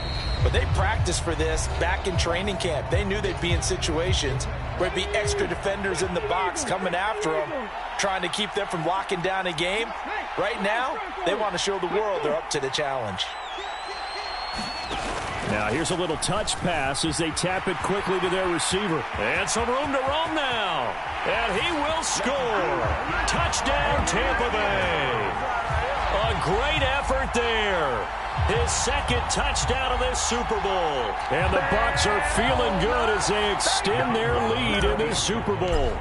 but they practiced for this back in training camp. They knew they'd be in situations where there'd be extra defenders in the box coming after them, trying to keep them from locking down a game. Right now, they want to show the world they're up to the challenge. Now here's a little touch pass as they tap it quickly to their receiver. And some room to roam now. And he will score. Touchdown, Tampa Bay. A great effort there. His 2nd touchdown of this Super Bowl. And the Bucs are feeling good as they extend their lead in this Super Bowl.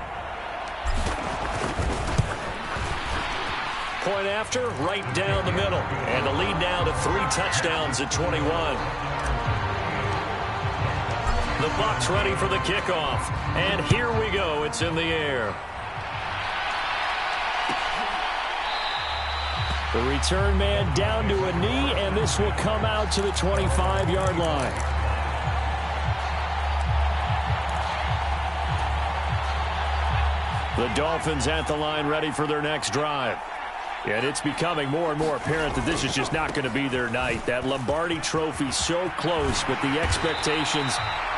Point after, right down the middle. And the lead now to 3 touchdowns at 21. The Bucs ready for the kickoff. And here we go. It's in the air. The return man down to a knee, and this will come out to the 25-yard line. The Dolphins at the line ready for their next drive. And it's becoming more and more apparent that this is just not going to be their night. That Lombardi Trophy so close, but the expectations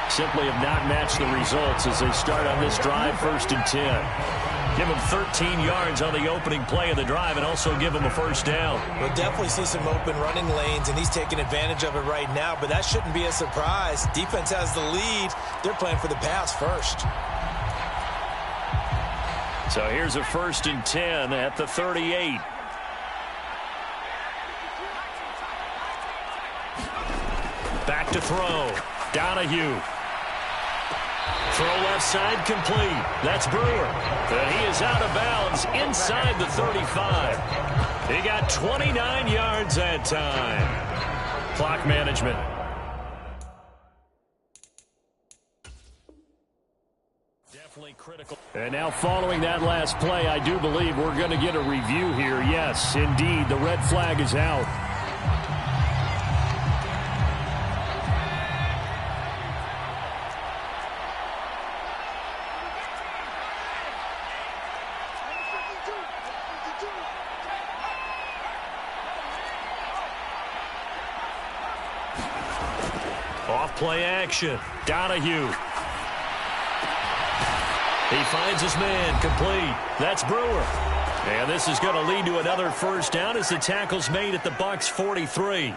simply have not matched the results as they start on this drive, 1st and 10. Give them 13 yards on the opening play of the drive and also give them a first down. We'll definitely see some open running lanes, and he's taking advantage of it right now, but that shouldn't be a surprise. Defense has the lead. They're playing for the pass first. So here's a 1st and 10 at the 38. Back to throw. Donahue. Throw left side complete. That's Brewer. And he is out of bounds inside the 35. He got 29 yards that time. Clock management. Definitely critical. And now following that last play, I do believe we're going to get a review here. Yes, indeed, the red flag is out. Off-play action. Donahue. He finds his man complete. That's Brewer. And this is going to lead to another first down as the tackle's made at the Bucs 43.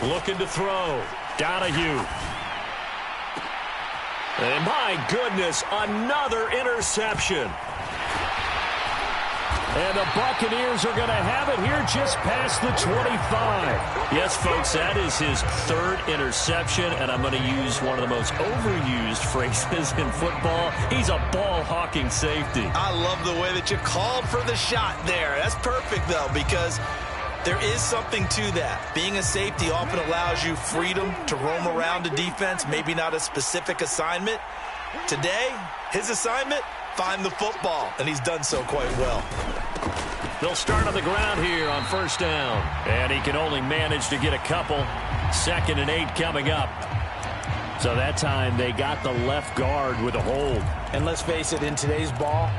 Looking to throw. Donahue. And my goodness, another interception. And the Buccaneers are going to have it here just past the 25. Yes, folks, that is his 3rd interception, and I'm going to use one of the most overused phrases in football. He's a ball-hawking safety. I love the way that you called for the shot there. That's perfect, though, because there is something to that. Being a safety often allows you freedom to roam around a defense, maybe not a specific assignment. Today, his assignment, find the football, and he's done so quite well. They'll start on the ground here on 1st down, and he can only manage to get a couple. 2nd and 8 coming up. So that time they got the left guard with a hold. And let's face it, in today's ball,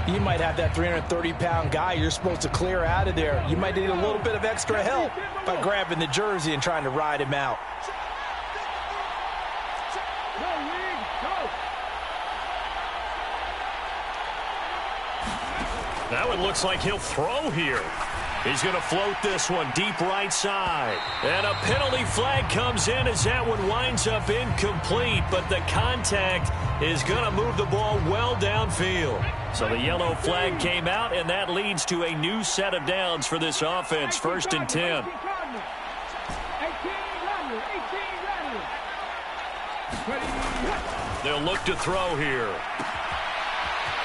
you might have that 330-pound guy you're supposed to clear out of there. You might need a little bit of extra help by grabbing the jersey and trying to ride him out. Now it looks like he'll throw here. He's going to float this one deep right side. And a penalty flag comes in as that one winds up incomplete, but the contact is going to move the ball well downfield. So the yellow flag came out, and that leads to a new set of downs for this offense. 1st and 10. They'll look to throw here.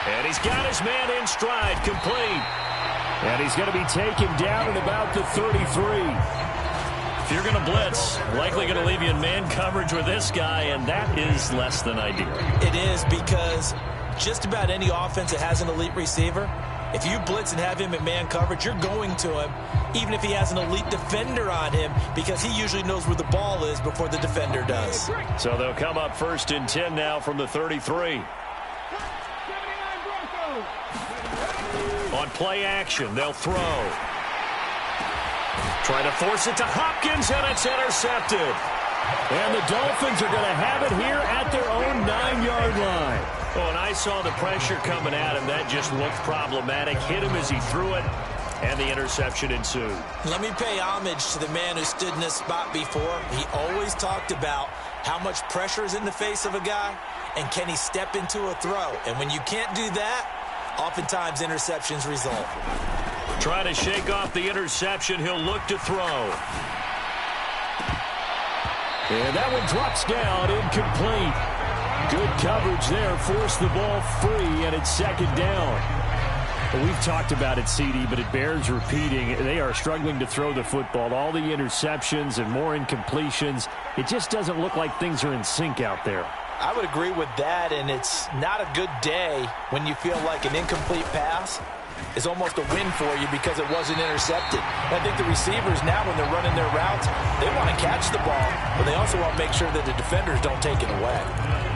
And he's got his man in stride, complete. And he's going to be taken down at about the 33. If you're going to blitz, likely going to leave you in man coverage with this guy, and that is less than ideal. It is, because just about any offense that has an elite receiver, if you blitz and have him in man coverage, you're going to him, even if he has an elite defender on him, because he usually knows where the ball is before the defender does. So they'll come up 1st and 10 now from the 33. On play action, they'll throw. Try to force it to Hopkins, and it's intercepted. And the Dolphins are going to have it here at their own 9-yard line. Oh, and I saw the pressure coming at him. That just looked problematic. Hit him as he threw it, and the interception ensued. Let me pay homage to the man who stood in this spot before. He always talked about how much pressure is in the face of a guy, and can he step into a throw. And when you can't do that, oftentimes interceptions result. Trying to shake off the interception. He'll look to throw. And that one drops down, incomplete. Good coverage there. Forced the ball free, and it's second down. We've talked about it, CD, but it bears repeating. They are struggling to throw the football. All the interceptions and more incompletions. It just doesn't look like things are in sync out there. I would agree with that, and it's not a good day when you feel like an incomplete pass is almost a win for you because it wasn't intercepted. I think the receivers now, when they're running their routes, they want to catch the ball, but they also want to make sure that the defenders don't take it away.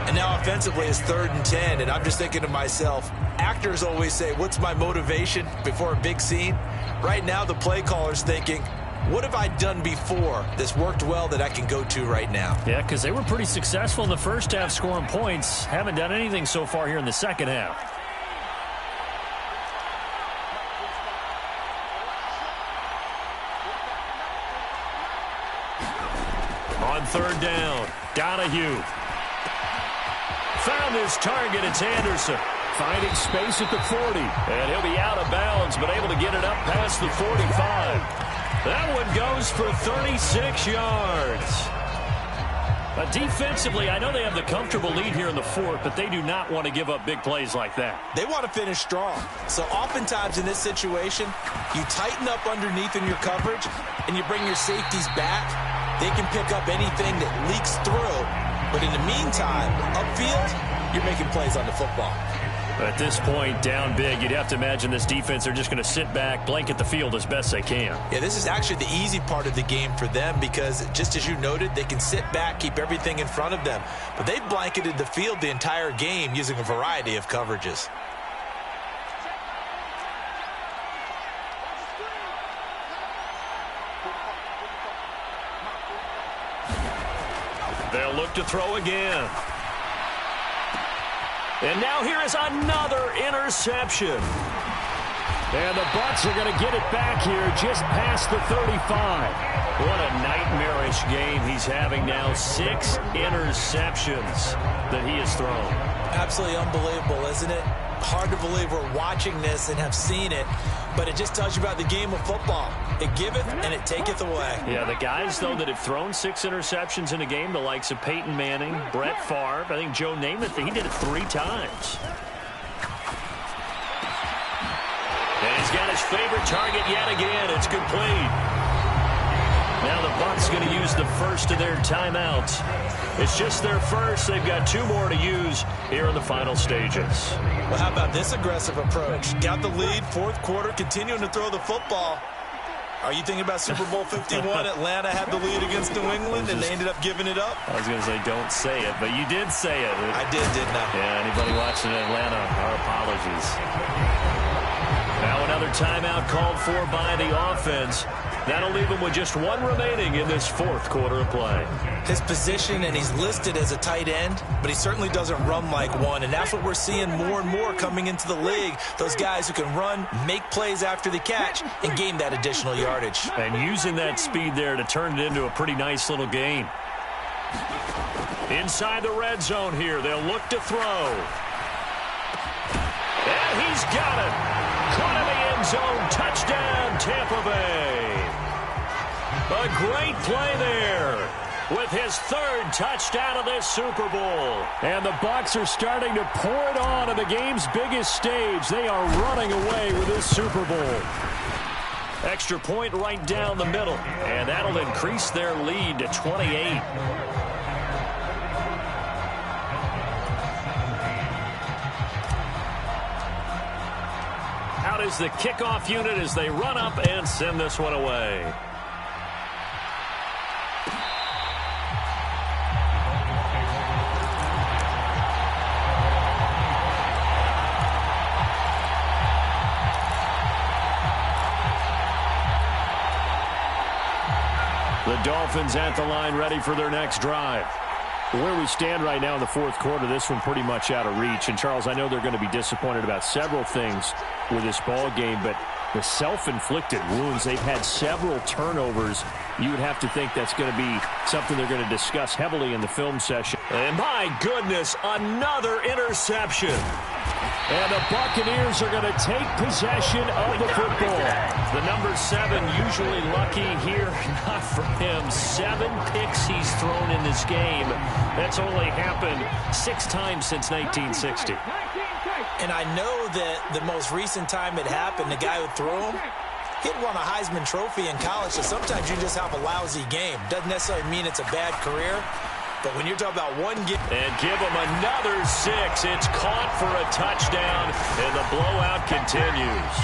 And now offensively it's 3rd and 10, and I'm just thinking to myself, actors always say, what's my motivation before a big scene? Right now the play caller's thinking, what have I done before that's worked well that I can go to right now? Yeah, because they were pretty successful in the first half scoring points. Haven't done anything so far here in the second half. On 3rd down, Donahue. Found his target. It's Anderson. Finding space at the 40. And he'll be out of bounds, but able to get it up past the 45. That one goes for 36 yards. Defensively, I know they have the comfortable lead here in the 4th, but they do not want to give up big plays like that. They want to finish strong. So oftentimes in this situation, you tighten up underneath in your coverage, and you bring your safeties back. They can pick up anything that leaks through. But in the meantime, upfield, you're making plays on the football. At this point, down big, you'd have to imagine this defense are just going to sit back, blanket the field as best they can. Yeah, this is actually the easy part of the game for them because, just as you noted, they can sit back, keep everything in front of them. But they've blanketed the field the entire game using a variety of coverages. They'll look to throw again. And now here is another interception. And the Bucs are going to get it back here just past the 35. What a nightmarish game he's having now. 6 interceptions that he has thrown. Absolutely unbelievable, isn't it? Hard to believe we're watching this and have seen it, but it just tells you about the game of football. It giveth and it taketh away. Yeah, the guys, though, that have thrown 6 interceptions in a game, the likes of Peyton Manning, Brett Favre, I think Joe Namath, he did it 3 times. And he's got his favorite target yet again. It's complete. Now the Bucs going to use the first of their timeouts. It's just their first. They've got 2 more to use here in the final stages. Well, how about this aggressive approach? Got the lead, 4th quarter, continuing to throw the football. Are you thinking about Super Bowl 51? Atlanta had the lead against New England, and they ended up giving it up? I was going to say don't say it, but you did say it. I did, didn't I? Yeah, anybody watching Atlanta, our apologies. Now another timeout called for by the offense. That'll leave him with just 1 remaining in this 4th quarter of play. His position, and he's listed as a tight end, but he certainly doesn't run like one, and that's what we're seeing more and more coming into the league. Those guys who can run, make plays after the catch, and gain that additional yardage. And using that speed there to turn it into a pretty nice little game. Inside the red zone here, they'll look to throw. And he's got it. Caught in the end zone. Touchdown, Tampa Bay. A great play there with his 3rd touchdown of this Super Bowl. And the Bucs are starting to pour it on the game's biggest stage. They are running away with this Super Bowl. Extra point right down the middle, and that'll increase their lead to 28. Out is the kickoff unit as they run up and send this one away. The Dolphins at the line, ready for their next drive. Where we stand right now in the 4th quarter, this one pretty much out of reach. And, Charles, I know they're going to be disappointed about several things with this ball game, but the self-inflicted wounds, they've had several turnovers. You would have to think that's going to be something they're going to discuss heavily in the film session. And my goodness, another interception. And the Buccaneers are going to take possession of the football. The number 7 usually lucky here. Not for him. 7 picks he's thrown in this game. That's only happened 6 times since 1960. And I know that the most recent time it happened, the guy who threw him, he'd won a Heisman Trophy in college, so sometimes you just have a lousy game. Doesn't necessarily mean it's a bad career. But when you're talking about one game... And give him another 6. It's caught for a touchdown, and the blowout continues.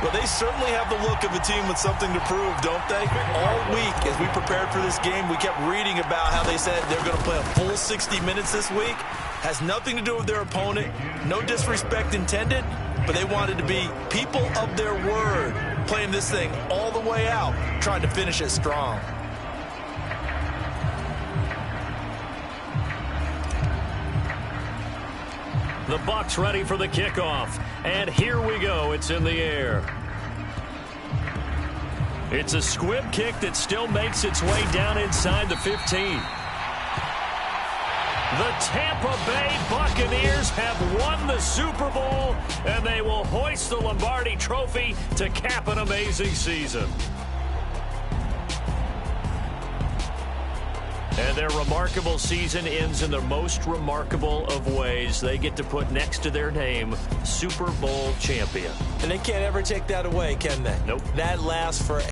Well, they certainly have the look of a team with something to prove, don't they? All week, as we prepared for this game, we kept reading about how they said they're going to play a full 60 minutes this week. Has nothing to do with their opponent. No disrespect intended, but they wanted to be people of their word, playing this thing all the way out, trying to finish it strong. The Bucs ready for the kickoff. And here we go. It's in the air. It's a squib kick that still makes its way down inside the 15. The Tampa Bay Buccaneers have won the Super Bowl, and they will hoist the Lombardi Trophy to cap an amazing season. And their remarkable season ends in the most remarkable of ways. They get to put next to their name, Super Bowl champion. And they can't ever take that away, can they? Nope. That lasts forever.